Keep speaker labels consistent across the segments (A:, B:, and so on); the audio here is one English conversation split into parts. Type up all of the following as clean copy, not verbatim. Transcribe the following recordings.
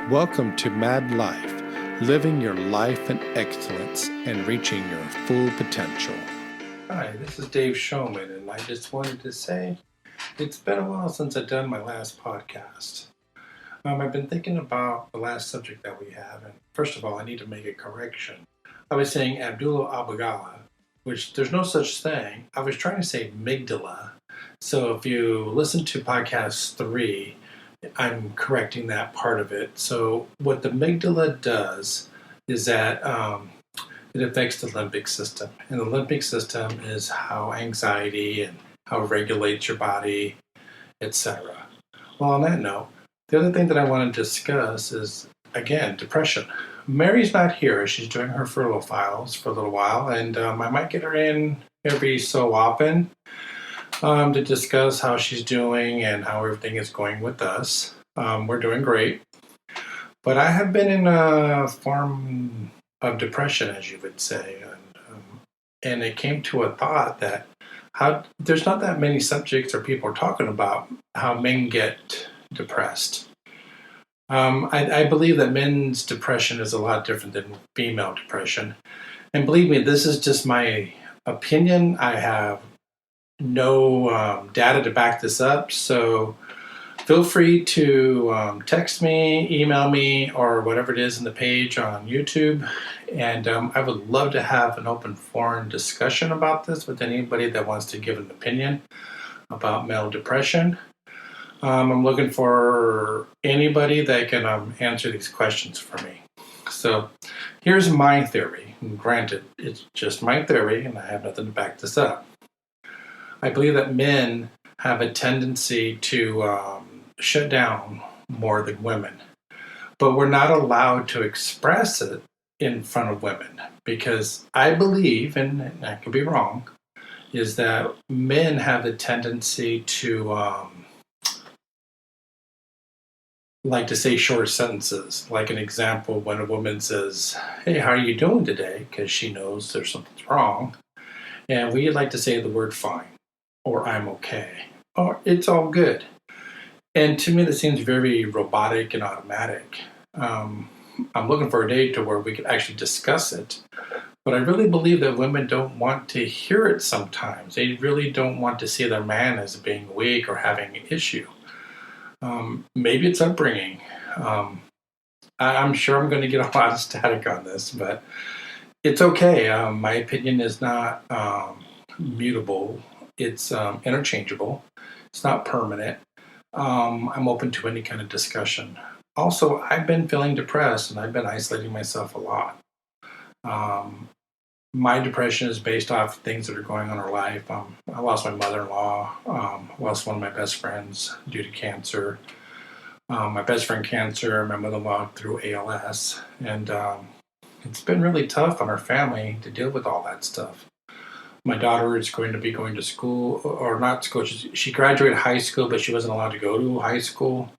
A: Welcome to Mad Life, living your life in excellence and reaching your full potential. Hi, this is Dave Schulman, and I just wanted to say it's been a while since I've done my last podcast. I've been thinking about the last subject that we have, and first of all, I need to make a correction. I was saying Abdullah Abagala, which there's no such thing. I was trying to say amygdala. So if you listen to podcast 3, I'm correcting that part of it. So what the amygdala does is that it affects the limbic system. And the limbic system is how anxiety and how it regulates your body, etc. Well, on that note, the other thing that I want to discuss is, again, depression. Mary's not here. She's doing her furlough files for a little while, and I might get her in every so often to discuss how she's doing and how everything is going with us. We're doing great. But I have been in a form of depression, as you would say. And it came to a thought that there's not that many subjects or people are talking about how men get depressed. I believe that men's depression is a lot different than female depression. And believe me, this is just my opinion. I have no data to back this up, so feel free to text me, email me, or whatever it is in the page on YouTube. And I would love to have an open forum discussion about this with anybody that wants to give an opinion about male depression. I'm looking for anybody that can answer these questions for me. So here's my theory. Granted, it's just my theory, and I have nothing to back this up. I believe that men have a tendency to shut down more than women. But we're not allowed to express it in front of women because I believe, and I could be wrong, is that men have the tendency to like to say short sentences. Like an example, when a woman says, "Hey, how are you doing today?" because she knows there's something wrong. And we like to say the word fine, or I'm okay, or it's all good. And to me, that seems very robotic and automatic. I'm looking for a day to where we could actually discuss it. But I really believe that women don't want to hear it sometimes. They really don't want to see their man as being weak or having an issue. Maybe it's upbringing. I'm sure I'm going to get a lot of static on this, but it's okay. My opinion is not mutable. It's interchangeable. It's not permanent. I'm open to any kind of discussion. Also, I've been feeling depressed and I've been isolating myself a lot. My depression is based off things that are going on in our life. I lost my mother-in-law, lost one of my best friends due to cancer. My best friend cancer, my mother-in-law through ALS. And it's been really tough on our family to deal with all that stuff. My daughter is going to be going to school, or not school. She graduated high school, but she wasn't allowed to go to high school.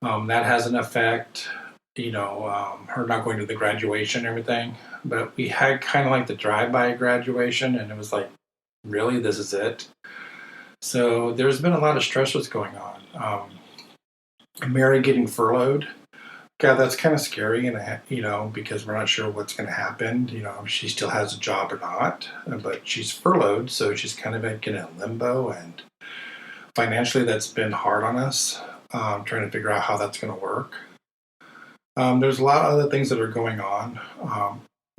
A: That has an effect, her not going to the graduation and everything. But we had kind of like the drive-by graduation, and it was like, really, this is it? So there's been a lot of stress that's going on. Mary getting furloughed. God, that's kind of scary, and because we're not sure what's going to happen. She still has a job or not, but she's furloughed, so she's kind of like in a limbo. And financially, that's been hard on us. Trying to figure out how that's going to work. There's a lot of other things that are going on.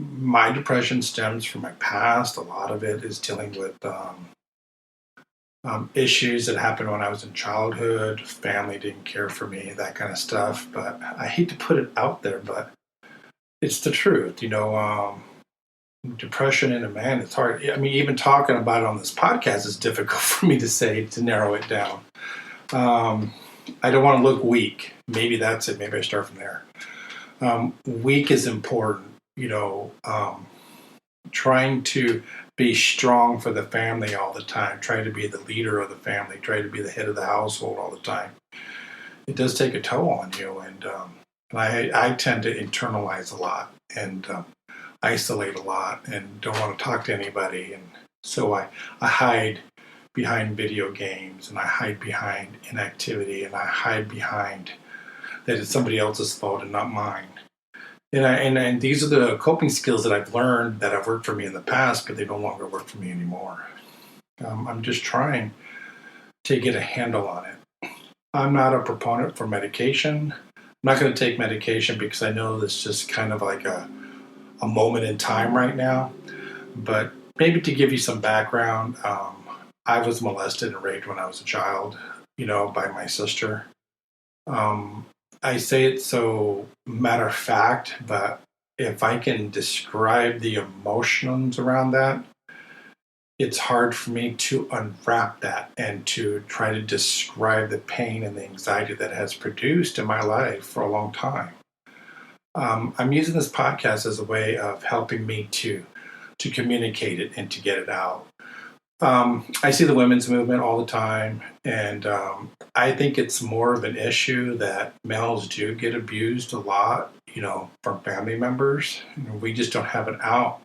A: My depression stems from my past. A lot of it is dealing with issues that happened when I was in childhood. Family didn't care for me, that kind of stuff. But I hate to put it out there, but it's the truth. Depression in a man, it's hard. I mean, even talking about it on this podcast is difficult for me to narrow it down. I don't want to look weak. Maybe that's it. Maybe I start from there. Weak is important. Trying to be strong for the family all the time, try to be the leader of the family, try to be the head of the household all the time. It does take a toll on you, and I tend to internalize a lot and isolate a lot and don't want to talk to anybody, and so I hide behind video games, and I hide behind inactivity, and I hide behind that it's somebody else's fault and not mine. And these are the coping skills that I've learned that have worked for me in the past, but they no longer work for me anymore. I'm just trying to get a handle on it. I'm not a proponent for medication. I'm not going to take medication because I know it's just kind of like a moment in time right now. But maybe to give you some background, I was molested and raped when I was a child, by my sister. Um, I say it so matter of fact, but if I can describe the emotions around that, it's hard for me to unwrap that and to try to describe the pain and the anxiety that has produced in my life for a long time. I'm using this podcast as a way of helping me to communicate it and to get it out. I see the women's movement all the time, and I think it's more of an issue that males do get abused a lot, from family members. We just don't have it out.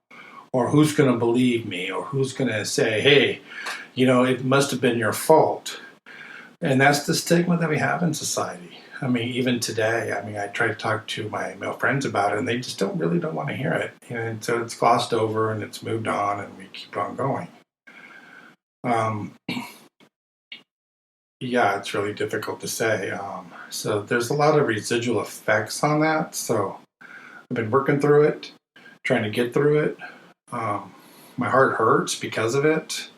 A: Or who's going to believe me, or who's going to say, hey, it must have been your fault. And that's the stigma that we have in society. I mean, even today, I try to talk to my male friends about it, and they just don't want to hear it. And so it's glossed over and it's moved on, and we keep on going. Yeah, it's really difficult to say. So there's a lot of residual effects on that. So I've been working through it, trying to get through it. My heart hurts because of it.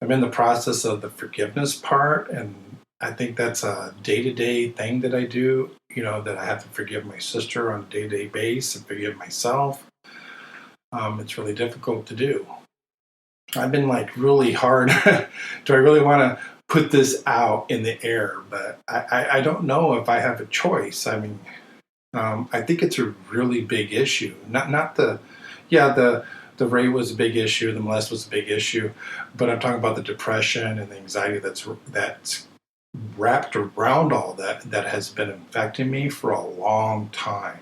A: I'm in the process of the forgiveness part, and I think that's a day-to-day thing that I do, that I have to forgive my sister on a day-to-day basis and forgive myself. It's really difficult to do. I've been really hard. Do I really want to put this out in the air? But I don't know if I have a choice. I think it's a really big issue. The rape was a big issue, the molest was a big issue, but I'm talking about the depression and the anxiety that's wrapped around all that has been affecting me for a long time.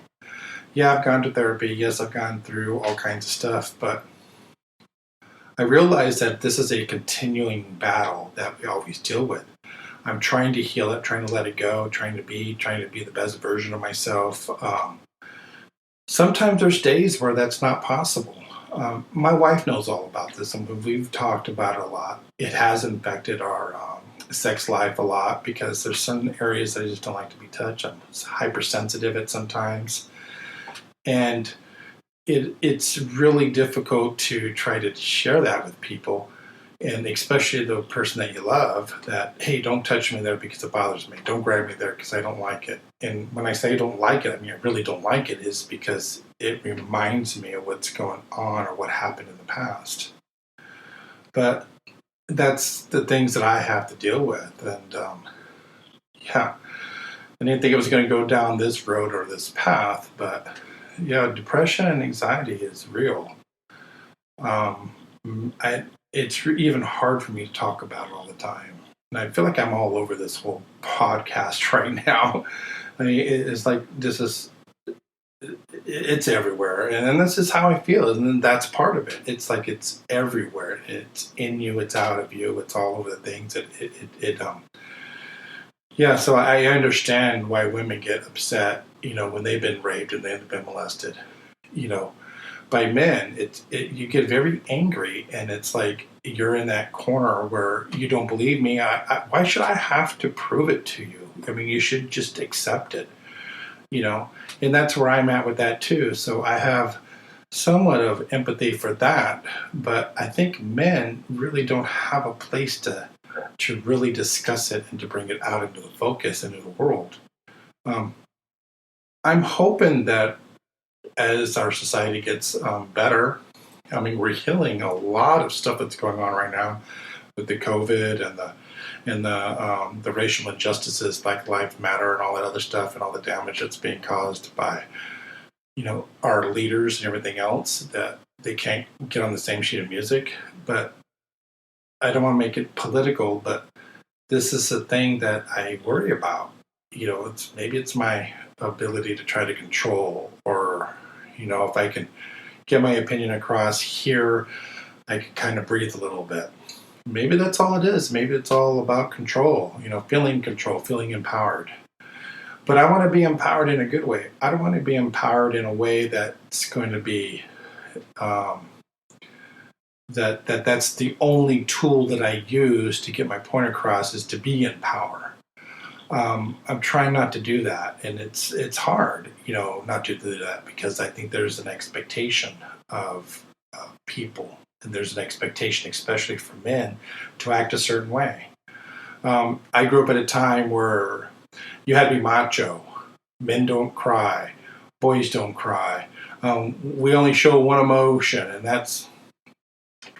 A: Yeah, I've gone to therapy. Yes, I've gone through all kinds of stuff, but I realize that this is a continuing battle that we always deal with. I'm trying to heal it, trying to let it go, trying to be the best version of myself. Sometimes there's days where that's not possible. My wife knows all about this, and we've talked about it a lot. It has infected our sex life a lot because there's certain areas that I just don't like to be touched. I'm hypersensitive at sometimes, and it's really difficult to try to share that with people, and especially the person that you love, that, hey, don't touch me there because it bothers me. Don't grab me there because I don't like it. And when I say I don't like it, I really don't like it is because it reminds me of what's going on or what happened in the past. But that's the things that I have to deal with. And I didn't think I was going to go down this road or this path, but yeah, depression and anxiety is real. It's even hard for me to talk about it all the time. And I feel like I'm all over this whole podcast right now. It's everywhere. And then this is how I feel. And then that's part of it. It's like it's everywhere. It's in you, it's out of you, it's all over the things. So I understand why women get upset, when they've been raped and they've been molested, by men. You get very angry, and it's like you're in that corner where you don't believe me. Why should I have to prove it to you? You should just accept it, and that's where I'm at with that too. So I have somewhat of empathy for that, but I think men really don't have a place to really discuss it and to bring it out into the focus, into the world. I'm hoping that as our society gets better, we're healing a lot of stuff that's going on right now with the COVID and the racial injustices, Black Lives Matter, and all that other stuff, and all the damage that's being caused by our leaders and everything else, that they can't get on the same sheet of music. But I don't want to make it political, but this is a thing that I worry about. Maybe it's my ability to try to control, or if I can get my opinion across here, I can kind of breathe a little bit. Maybe that's all it is. Maybe it's all about control, feeling empowered. But I want to be empowered in a good way. I don't want to be empowered in a way that's going to be um, that's the only tool that I use to get my point across is to be in power. I'm trying not to do that, and it's hard, not to do that because I think there's an expectation of people, and there's an expectation, especially for men, to act a certain way. I grew up at a time where you had to be macho. Men don't cry. Boys don't cry. We only show one emotion, and that's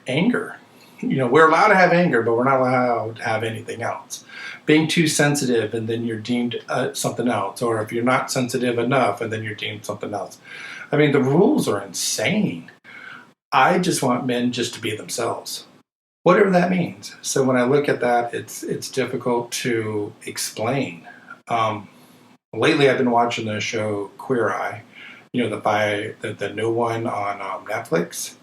A: anger. We're allowed to have anger, but we're not allowed to have anything else. Being too sensitive, and then you're deemed something else. Or if you're not sensitive enough, and then you're deemed something else. I mean, the rules are insane. I just want men just to be themselves, whatever that means. So when I look at that, it's difficult to explain. Lately, I've been watching the show Queer Eye, the new one on Netflix,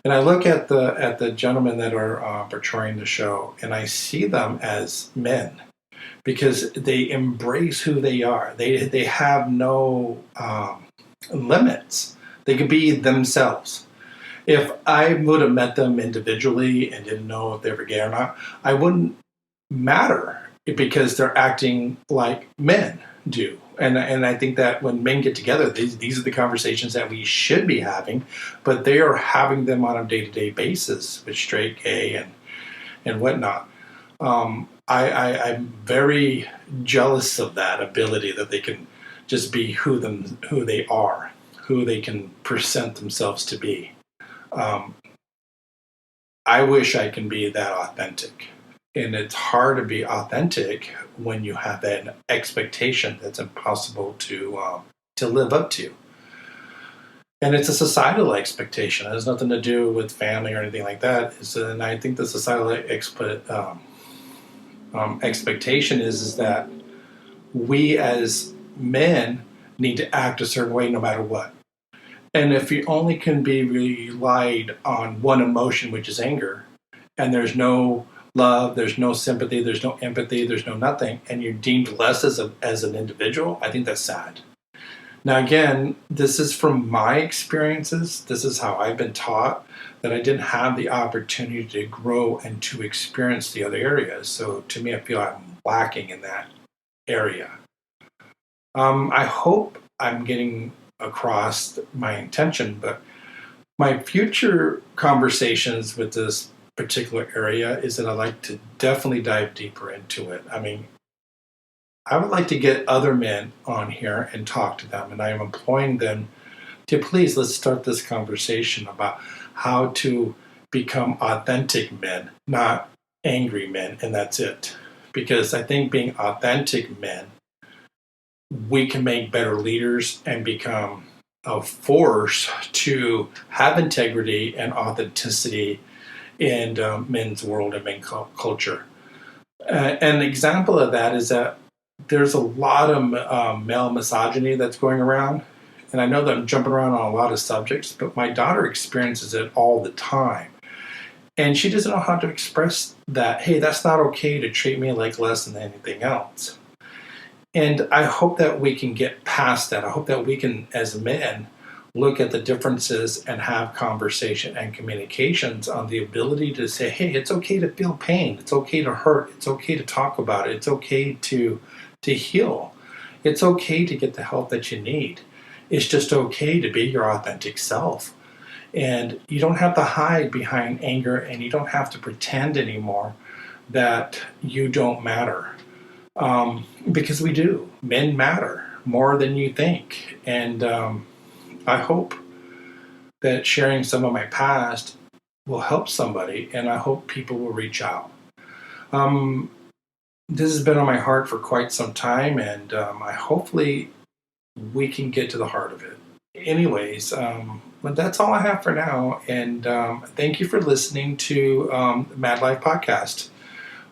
A: and I look at the gentlemen that are portraying the show, and I see them as men because they embrace who they are. They have no limits. They can be themselves. If I would have met them individually and didn't know if they were gay or not, I wouldn't matter because they're acting like men do. And I think that when men get together, these are the conversations that we should be having, but they are having them on a day-to-day basis with straight, gay, and whatnot. I'm very jealous of that ability that they can just be who they are, who they can present themselves to be. I wish I can be that authentic. And it's hard to be authentic when you have an expectation that's impossible to live up to. And it's a societal expectation. It has nothing to do with family or anything like that. And I think the societal expectation is that we as men need to act a certain way no matter what. And if you only can be relied on one emotion, which is anger, and there's no love, there's no sympathy, there's no empathy, there's no nothing, and you're deemed less as an individual, I think that's sad. Now, again, this is from my experiences. This is how I've been taught, that I didn't have the opportunity to grow and to experience the other areas. So to me, I feel I'm lacking in that area. I hope I'm getting across my intention, but my future conversations with this particular area is that I'd like to definitely dive deeper into it. I mean, I would like to get other men on here and talk to them, and I am employing them to please let's start this conversation about how to become authentic men, not angry men, and that's it. Because I think being authentic men, we can make better leaders and become a force to have integrity and authenticity in men's world and men's culture. An example of that is that there's a lot of male misogyny that's going around. And I know that I'm jumping around on a lot of subjects, but my daughter experiences it all the time. And she doesn't know how to express that, hey, that's not okay to treat me like less than anything else. And I hope that we can get past that. I hope that we can, as men, look at the differences and have conversation and communications on the ability to say, hey, it's okay to feel pain. It's okay to hurt. It's okay to talk about it. It's okay to heal. It's okay to get the help that you need. It's just okay to be your authentic self. And you don't have to hide behind anger, and you don't have to pretend anymore that you don't matter. Because we do. Men matter more than you think. And I hope that sharing some of my past will help somebody, and I hope people will reach out. This has been on my heart for quite some time, and I hopefully we can get to the heart of it. Anyways, but that's all I have for now, and thank you for listening to the Mad Life Podcast.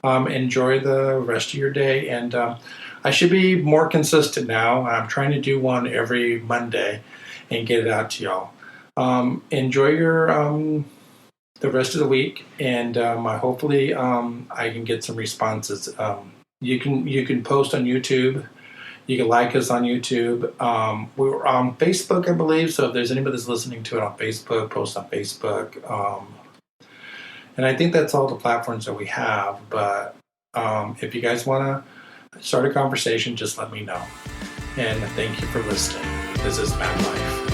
A: Enjoy the rest of your day, and I should be more consistent now. I'm trying to do one every Monday and get it out to y'all. Enjoy your the rest of the week, and hopefully I can get some responses. You can post on YouTube. You can like us on YouTube. We're on Facebook, I believe. So if there's anybody that's listening to it on Facebook, post on Facebook. And I think that's all the platforms that we have. But if you guys want to start a conversation, just let me know. And thank you for listening. This is Mad Life.